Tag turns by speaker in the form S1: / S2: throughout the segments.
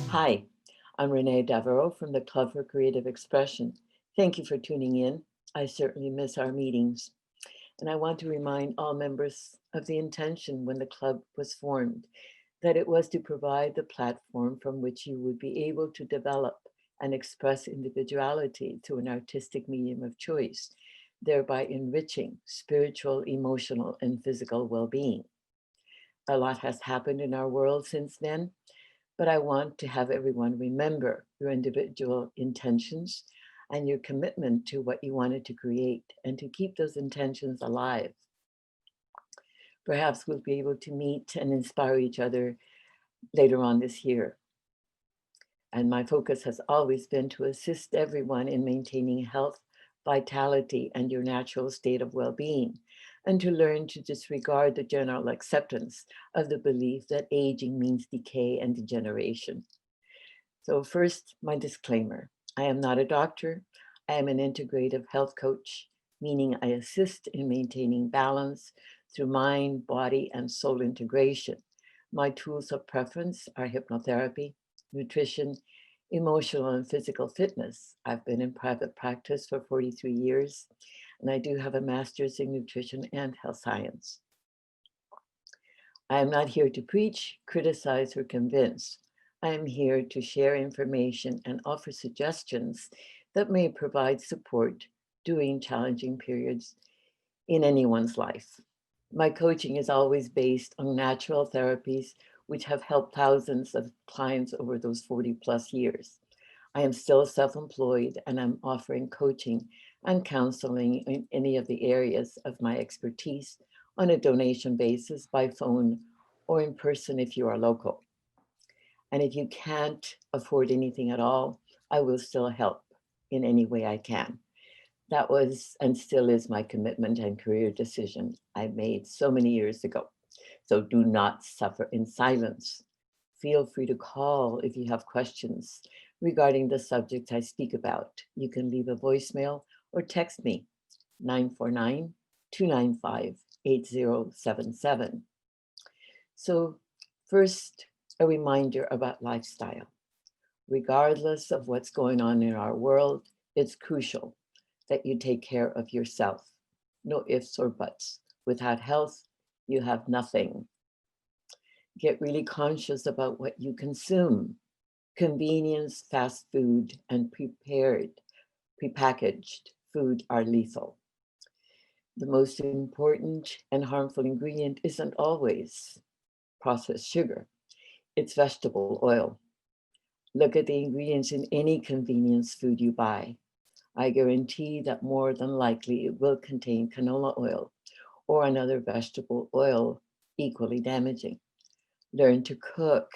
S1: Hi, I'm Renee Devereaux from the Club for Creative Expression. Thank you for tuning in. I certainly miss our meetings. And I want to remind all members of the intention when the club was formed, that it was to provide the platform from which you would be able to develop and express individuality through an artistic medium of choice, thereby enriching spiritual, emotional, and physical well-being. A lot has happened in our world since then, but I want to have everyone remember your individual intentions and your commitment to what you wanted to create and to keep those intentions alive. Perhaps we'll be able to meet and inspire each other later on this year. And my focus has always been to assist everyone in maintaining health, vitality, and your natural state of well-being, and to learn to disregard the general acceptance of the belief that aging means decay and degeneration. So first, my disclaimer. I am not a doctor. I am an integrative health coach, meaning I assist in maintaining balance through mind, body, and soul integration. My tools of preference are hypnotherapy, nutrition, emotional and physical fitness. I've been in private practice for 43 years, and I do have a master's in nutrition and health science. I am not here to preach, criticize, or convince. I am here to share information and offer suggestions that may provide support during challenging periods in anyone's life. My coaching is always based on natural therapies, which have helped thousands of clients over those 40 plus years. I am still self-employed and I'm offering coaching and counseling in any of the areas of my expertise on a donation basis by phone or in person if you are local. And if you can't afford anything at all, I will still help in any way I can. That was and still is my commitment and career decision I made so many years ago. So do not suffer in silence. Feel free to call if you have questions regarding the subject I speak about. You can leave a voicemail or text me 949-295-8077. So first, a reminder about lifestyle. Regardless of what's going on in our world, it's crucial that you take care of yourself. No ifs or buts. Without health, you have nothing. Get really conscious about what you consume. Convenience, fast food, and prepackaged food are lethal. The most important and harmful ingredient isn't always processed sugar. It's vegetable oil. Look at the ingredients in any convenience food you buy. I guarantee that more than likely it will contain canola oil or another vegetable oil equally damaging. Learn to cook.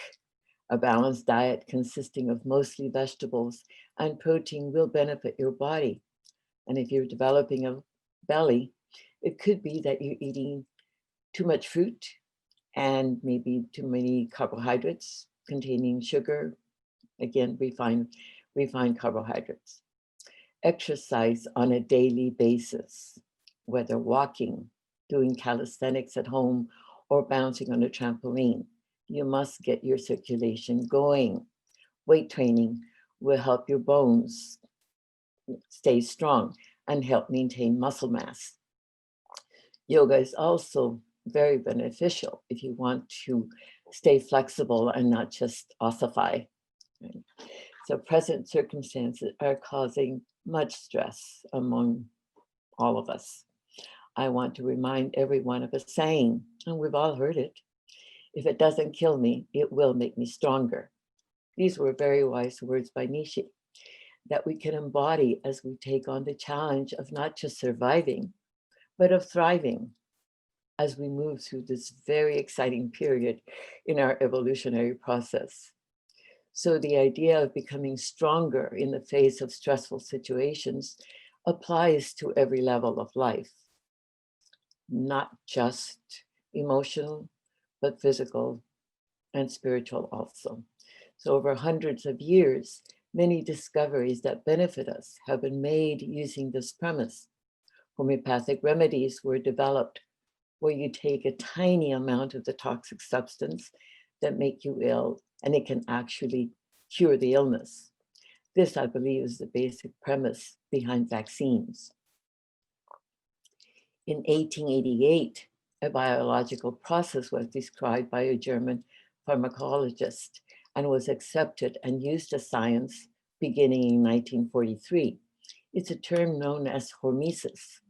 S1: A balanced diet consisting of mostly vegetables and protein will benefit your body. And if you're developing a belly, it could be that you're eating too much fruit and maybe too many carbohydrates containing sugar, again, refined carbohydrates. Exercise on a daily basis, whether walking, doing calisthenics at home, or bouncing on a trampoline. You must get your circulation going. Weight training will help your bones stay strong and help maintain muscle mass. Yoga is also very beneficial if you want to stay flexible and not just ossify. So present circumstances are causing much stress among all of us. I want to remind everyone of a saying, and we've all heard it: if it doesn't kill me, it will make me stronger. These were very wise words by Nietzsche that we can embody as we take on the challenge of not just surviving, but of thriving as we move through this very exciting period in our evolutionary process. So the idea of becoming stronger in the face of stressful situations applies to every level of life, not just emotional, but physical and spiritual also. So over hundreds of years, many discoveries that benefit us have been made using this premise. Homeopathic remedies were developed where you take a tiny amount of the toxic substance that make you ill, and it can actually cure the illness. This, I believe, is the basic premise behind vaccines. In 1888, a biological process was described by a German pharmacologist and was accepted and used as science beginning in 1943. It's a term known as hormesis,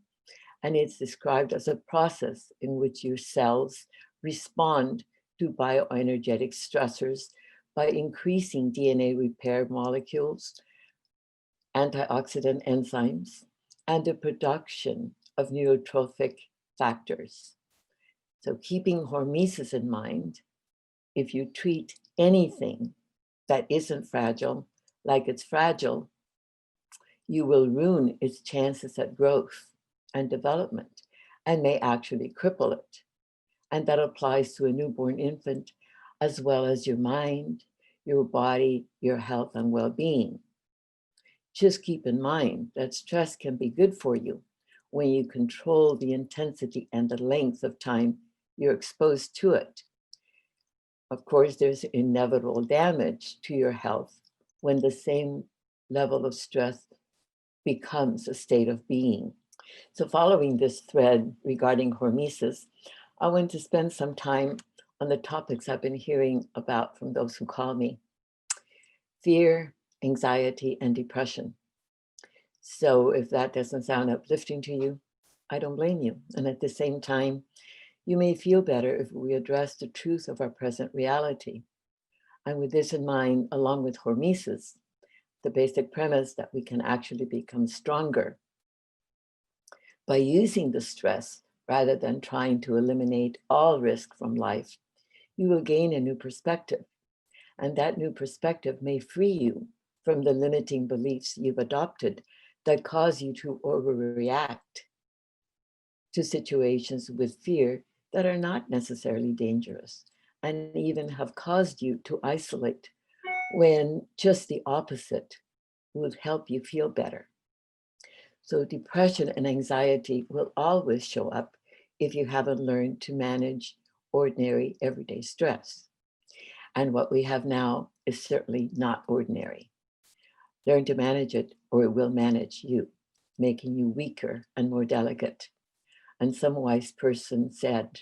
S1: and it's described as a process in which your cells respond to bioenergetic stressors by increasing DNA repair molecules, antioxidant enzymes, and the production of neurotrophic factors. So keeping hormesis in mind, if you treat anything that isn't fragile like it's fragile, you will ruin its chances at growth and development and may actually cripple it. And that applies to a newborn infant as well as your mind, your body, your health and well-being. Just keep in mind that stress can be good for you when you control the intensity and the length of time you're exposed to it. Of course, there's inevitable damage to your health when the same level of stress becomes a state of being. So following this thread regarding hormesis, I want to spend some time on the topics I've been hearing about from those who call me: fear, anxiety, and depression. So if that doesn't sound uplifting to you, I don't blame you. And at the same time, you may feel better if we address the truth of our present reality. And with this in mind, along with hormesis, the basic premise that we can actually become stronger by using the stress rather than trying to eliminate all risk from life, you will gain a new perspective. And that new perspective may free you from the limiting beliefs you've adopted that cause you to overreact to situations with fear that are not necessarily dangerous and even have caused you to isolate when just the opposite would help you feel better. So depression and anxiety will always show up if you haven't learned to manage ordinary everyday stress. And what we have now is certainly not ordinary. Learn to manage it or it will manage you, making you weaker and more delicate. And some wise person said,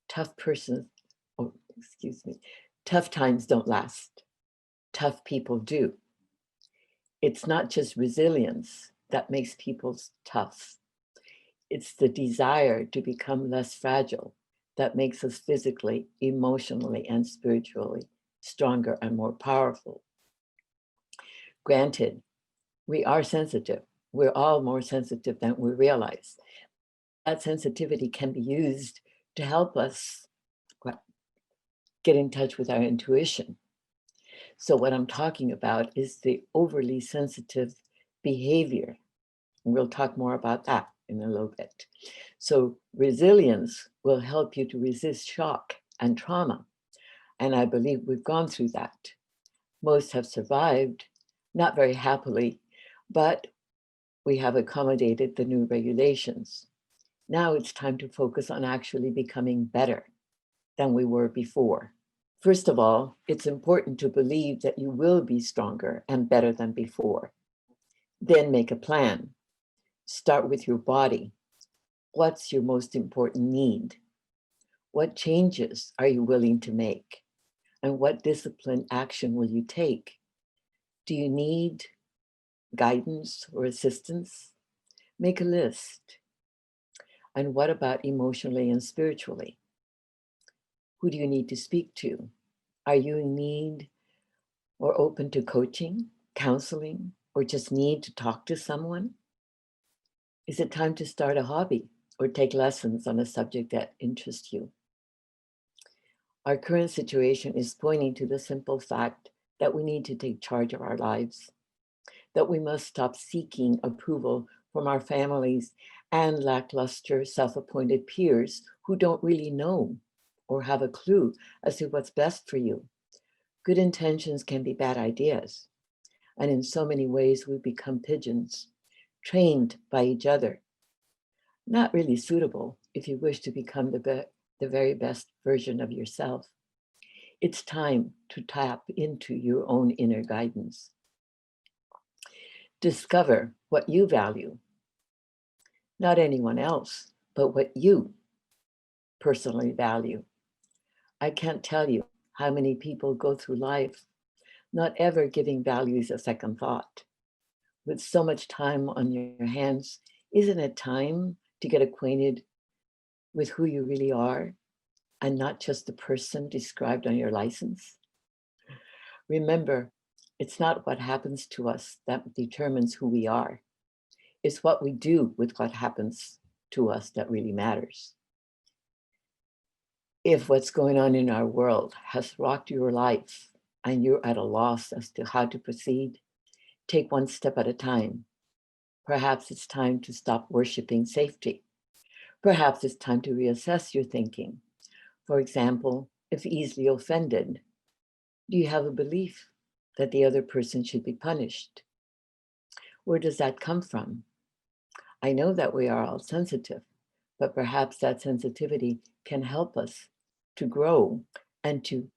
S1: tough times don't last. Tough people do. It's not just resilience that makes people tough. It's the desire to become less fragile that makes us physically, emotionally, and spiritually stronger and more powerful. Granted, we are sensitive. We're all more sensitive than we realize. That sensitivity can be used to help us get in touch with our intuition. So what I'm talking about is the overly sensitive behavior. And we'll talk more about that in a little bit. So resilience will help you to resist shock and trauma. And I believe we've gone through that. Most have survived, not very happily, but we have accommodated the new regulations. Now it's time to focus on actually becoming better than we were before. First of all, it's important to believe that you will be stronger and better than before. Then make a plan. Start with your body. What's your most important need? What changes are you willing to make? And what disciplined action will you take? Do you need guidance or assistance? Make a list. And what about emotionally and spiritually? Who do you need to speak to? Are you in need or open to coaching, counseling, or just need to talk to someone? Is it time to start a hobby or take lessons on a subject that interests you? Our current situation is pointing to the simple fact that we need to take charge of our lives, that we must stop seeking approval from our families and lackluster self-appointed peers who don't really know or have a clue as to what's best for you. Good intentions can be bad ideas. And in so many ways, we become pigeons, trained by each other not really suitable if you wish to become the very best version of yourself. It's time to tap into your own inner guidance. Discover what you value, not anyone else, but what you personally value. I can't tell you how many people go through life not ever giving values a second thought. With so much time on your hands, isn't it time to get acquainted with who you really are and not just the person described on your license? Remember, it's not what happens to us that determines who we are. It's what we do with what happens to us that really matters. If what's going on in our world has rocked your life and you're at a loss as to how to proceed, take one step at a time. Perhaps it's time to stop worshiping safety. Perhaps it's time to reassess your thinking. For example, if easily offended, do you have a belief that the other person should be punished? Where does that come from? I know that we are all sensitive, but perhaps that sensitivity can help us to grow and to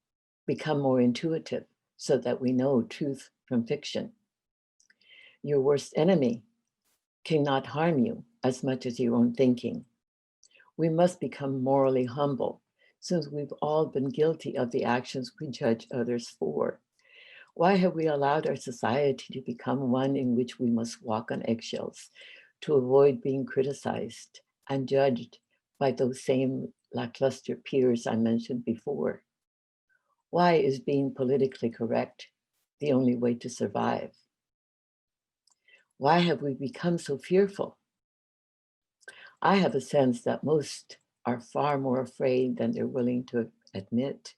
S1: become more intuitive so that we know truth from fiction. Your worst enemy cannot harm you as much as your own thinking. We must become morally humble since we've all been guilty of the actions we judge others for. Why have we allowed our society to become one in which we must walk on eggshells to avoid being criticized and judged by those same lackluster peers I mentioned before? Why is being politically correct the only way to survive? Why have we become so fearful? I have a sense that most are far more afraid than they're willing to admit.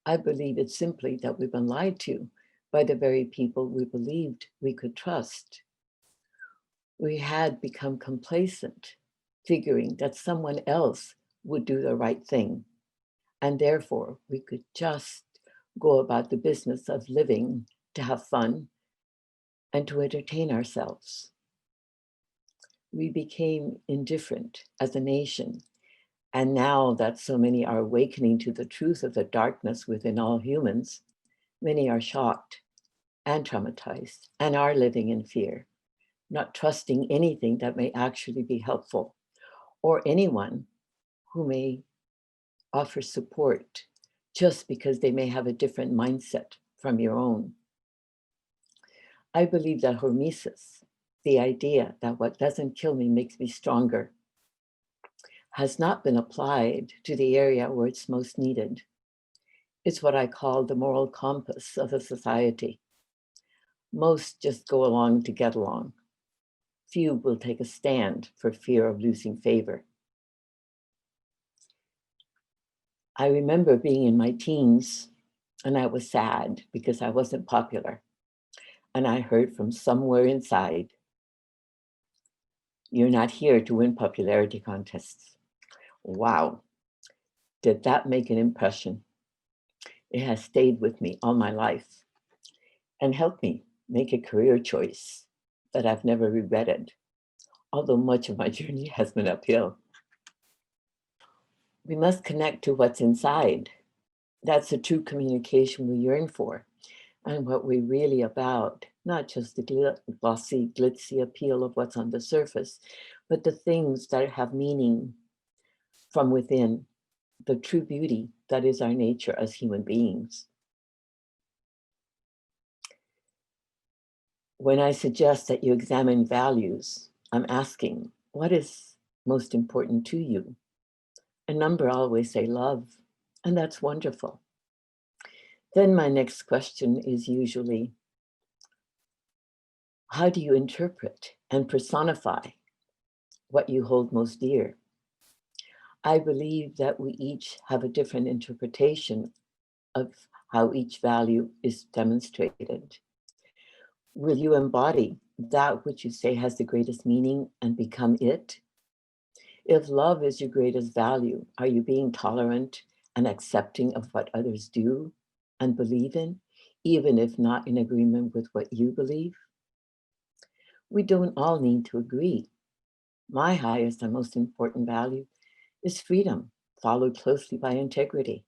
S1: I believe it's simply that we've been lied to by the very people we believed we could trust. We had become complacent, figuring that someone else would do the right thing, and therefore we could just go about the business of living to have fun and to entertain ourselves. We became indifferent as a nation. And now that so many are awakening to the truth of the darkness within all humans, many are shocked and traumatized and are living in fear, not trusting anything that may actually be helpful or anyone who may offer support just because they may have a different mindset from your own. I believe that hormesis, the idea that what doesn't kill me makes me stronger, has not been applied to the area where it's most needed. It's what I call the moral compass of a society. Most just go along to get along. Few will take a stand for fear of losing favor. I remember being in my teens and I was sad because I wasn't popular. And I heard from somewhere inside, "You're not here to win popularity contests." Wow, did that make an impression? It has stayed with me all my life and helped me make a career choice that I've never regretted, although much of my journey has been uphill. We must connect to what's inside. That's the true communication we yearn for and what we're really about, not just the glossy, glitzy appeal of what's on the surface, but the things that have meaning from within, the true beauty that is our nature as human beings. When I suggest that you examine values, I'm asking, what is most important to you? A number always say love, and that's wonderful. Then my next question is usually, how do you interpret and personify what you hold most dear? I believe that we each have a different interpretation of how each value is demonstrated. Will you embody that which you say has the greatest meaning and become it? If love is your greatest value, are you being tolerant and accepting of what others do and believe in, even if not in agreement with what you believe? We don't all need to agree, My highest and most important value is freedom, followed closely by integrity.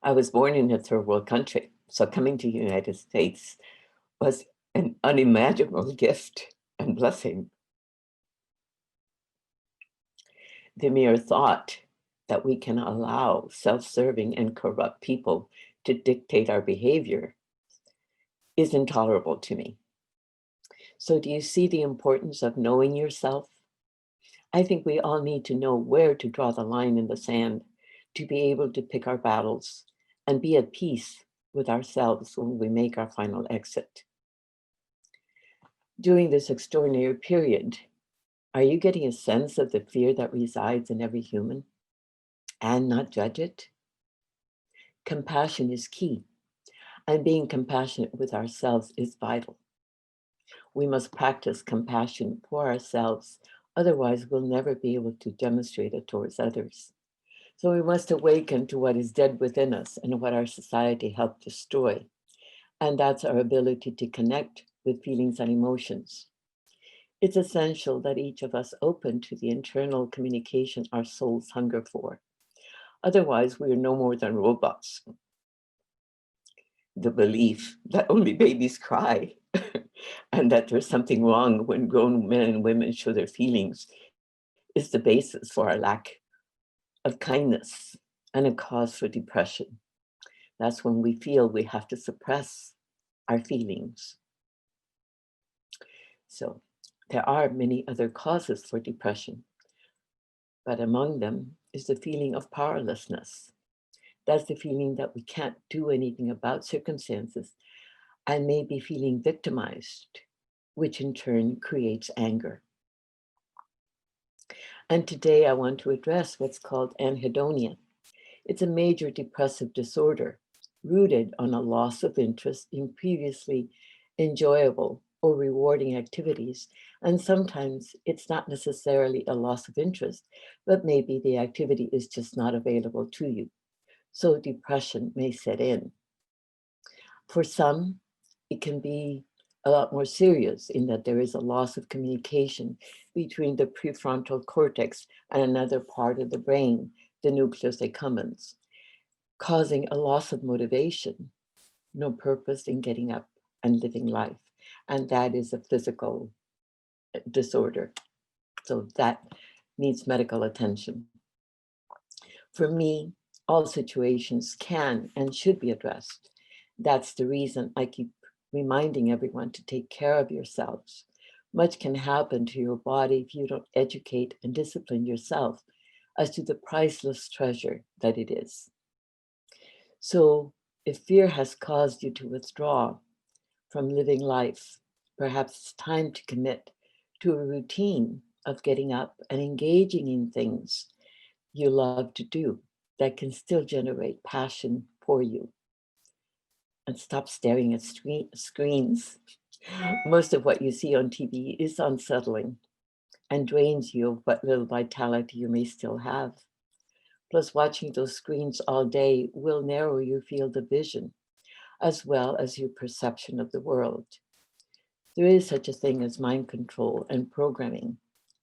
S1: I was born in a third world country, so coming to the United States was an unimaginable gift and blessing. The mere thought that we can allow self-serving and corrupt people to dictate our behavior is intolerable to me. So do you see the importance of knowing yourself? I think we all need to know where to draw the line in the sand to be able to pick our battles and be at peace with ourselves when we make our final exit. During this extraordinary period, are you getting a sense of the fear that resides in every human and not judge it? Compassion is key, and being compassionate with ourselves is vital. We must practice compassion for ourselves, otherwise we'll never be able to demonstrate it towards others. So we must awaken to what is dead within us and what our society helped destroy. And that's our ability to connect with feelings and emotions. It's essential that each of us open to the internal communication our souls hunger for. Otherwise, we are no more than robots. The belief that only babies cry and that there's something wrong when grown men and women show their feelings is the basis for our lack of kindness and a cause for depression. That's when we feel we have to suppress our feelings. So there are many other causes for depression, but among them is the feeling of powerlessness. That's the feeling that we can't do anything about circumstances and may be feeling victimized, which in turn creates anger. And today I want to address what's called anhedonia. It's a major depressive disorder rooted on a loss of interest in previously enjoyable or rewarding activities. And sometimes it's not necessarily a loss of interest, but maybe the activity is just not available to you. So depression may set in. For some, it can be a lot more serious in that there is a loss of communication between the prefrontal cortex and another part of the brain, the nucleus accumbens, causing a loss of motivation, no purpose in getting up and living life. And that is a physical disorder. So that needs medical attention. For me, all situations can and should be addressed. That's the reason I keep reminding everyone to take care of yourselves. Much can happen to your body if you don't educate and discipline yourself as to the priceless treasure that it is. So if fear has caused you to withdraw from living life, perhaps it's time to commit to a routine of getting up and engaging in things you love to do that can still generate passion for you. And stop staring at screens. Most of what you see on TV is unsettling and drains you of what little vitality you may still have. Plus, watching those screens all day will narrow your field of vision, as well as your perception of the world. There is such a thing as mind control and programming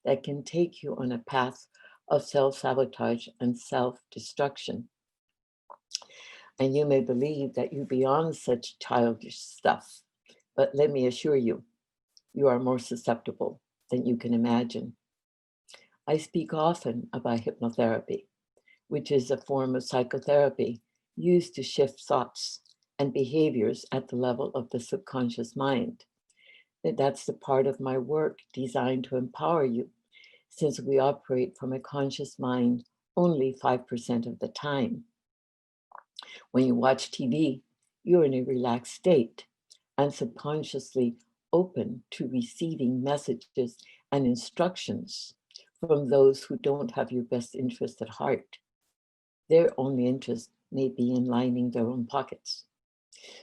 S1: that can take you on a path of self-sabotage and self-destruction. And you may believe that you're beyond such childish stuff, but let me assure you, you are more susceptible than you can imagine. I speak often about hypnotherapy, which is a form of psychotherapy used to shift thoughts and behaviors at the level of the subconscious mind. That's the part of my work designed to empower you, since we operate from a conscious mind only 5% of the time. When you watch TV, you're in a relaxed state and subconsciously open to receiving messages and instructions from those who don't have your best interest at heart. Their only interest may be in lining their own pockets.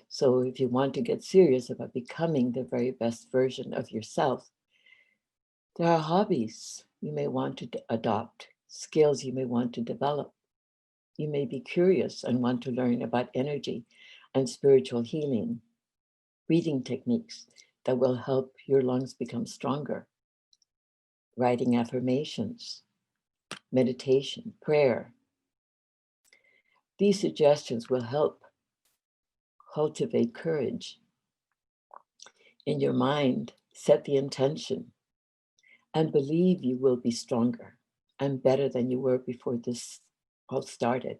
S1: So if you want to get serious about becoming the very best version of yourself, there are hobbies you may want to adopt, skills you may want to develop. You may be curious and want to learn about energy and spiritual healing, breathing techniques that will help your lungs become stronger. writing affirmations, meditation, prayer. These suggestions will help cultivate courage in your mind, set the intention, and believe you will be stronger and better than you were before this all started.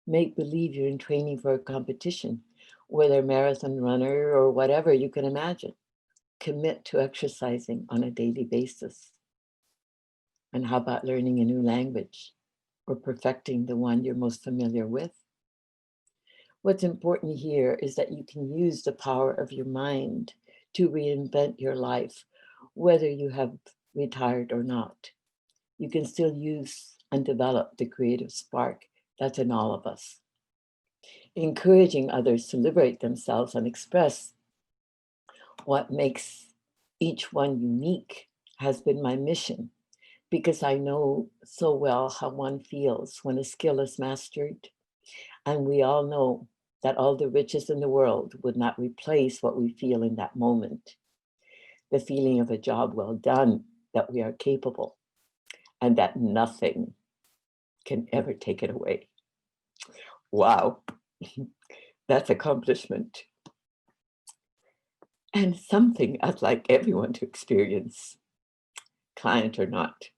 S1: Make believe you're in training for a competition, whether a marathon runner or whatever you can imagine. Commit to exercising on a daily basis. And how about learning a new language or perfecting the one you're most familiar with? What's important here is that you can use the power of your mind to reinvent your life, whether you have retired or not. You can still use and develop the creative spark that's in all of us. Encouraging others to liberate themselves and express what makes each one unique has been my mission, because I know so well how one feels when a skill is mastered. And we all know that all the riches in the world would not replace what we feel in that moment. The feeling of a job well done, that we are capable, and that nothing can ever take it away. Wow, that's accomplishment. And something I'd like everyone to experience, client or not.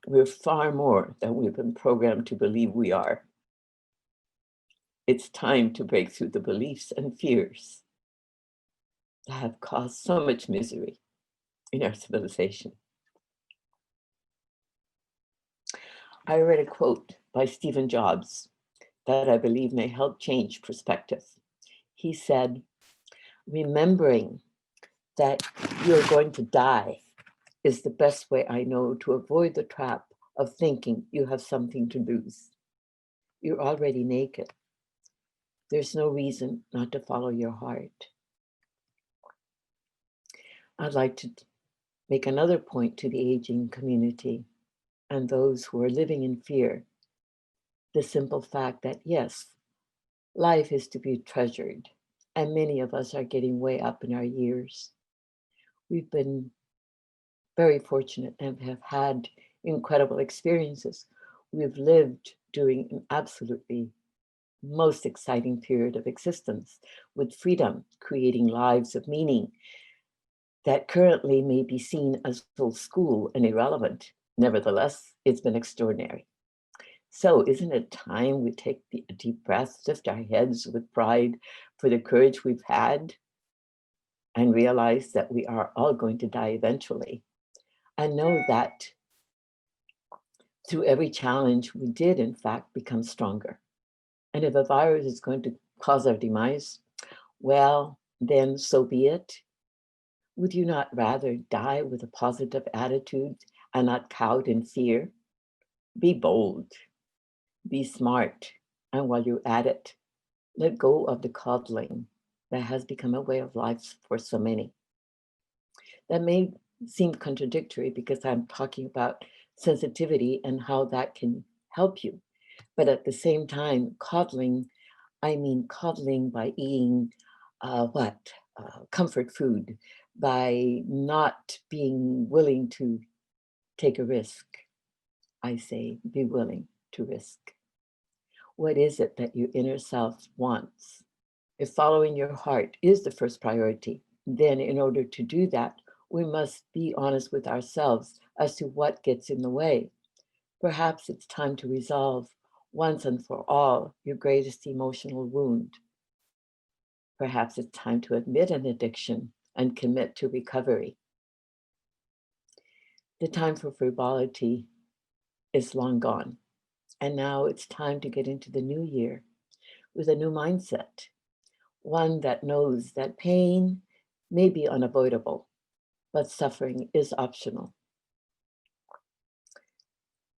S1: We're far more than we've been programmed to believe we are. It's time to break through the beliefs and fears that have caused so much misery in our civilization. I read a quote by Stephen Jobs that I believe may help change perspective. He said, "Remembering that you're going to die is the best way I know to avoid the trap of thinking you have something to lose. You're already naked. There's no reason not to follow your heart." I'd like to make another point to the aging community and those who are living in fear. The simple fact that, yes, life is to be treasured, and many of us are getting way up in our years. We've been very fortunate and have had incredible experiences. We've lived during an absolutely most exciting period of existence with freedom, creating lives of meaning that currently may be seen as old school and irrelevant. Nevertheless, it's been extraordinary. So isn't it time we take a deep breath, lift our heads with pride for the courage we've had, and realize that we are all going to die eventually, and know that through every challenge we did in fact become stronger. And if a virus is going to cause our demise, well, then so be it. Would you not rather die with a positive attitude and not cowed in fear? Be bold, be smart, and while you're at it, let go of the coddling that has become a way of life for so many. That may seem contradictory because I'm talking about sensitivity and how that can help you. But at the same time, coddling, I mean coddling by eating comfort food, by not being willing to take a risk. I say, be willing to risk. What is it that your inner self wants? If following your heart is the first priority, then in order to do that, we must be honest with ourselves as to what gets in the way. Perhaps it's time to resolve once and for all your greatest emotional wound. Perhaps it's time to admit an addiction and commit to recovery. The time for frivolity is long gone. And now it's time to get into the new year with a new mindset, one that knows that pain may be unavoidable, but suffering is optional.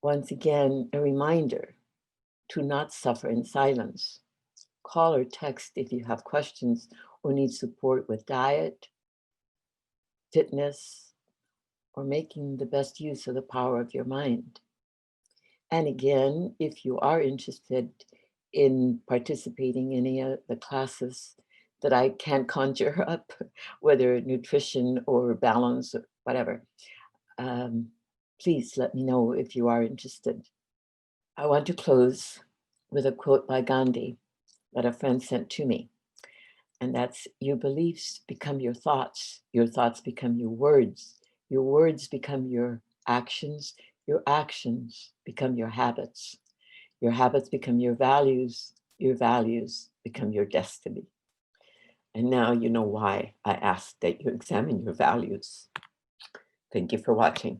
S1: Once again, a reminder to not suffer in silence. Call or text if you have questions or need support with diet, fitness, or making the best use of the power of your mind. And again, if you are interested in participating in any of the classes that I can't conjure up, whether nutrition or balance or whatever, please let me know if you are interested. I want to close with a quote by Gandhi that a friend sent to me. And that's, your beliefs become your thoughts become your words become your actions become your habits become your values become your destiny. And now you know why I asked that you examine your values. Thank you for watching.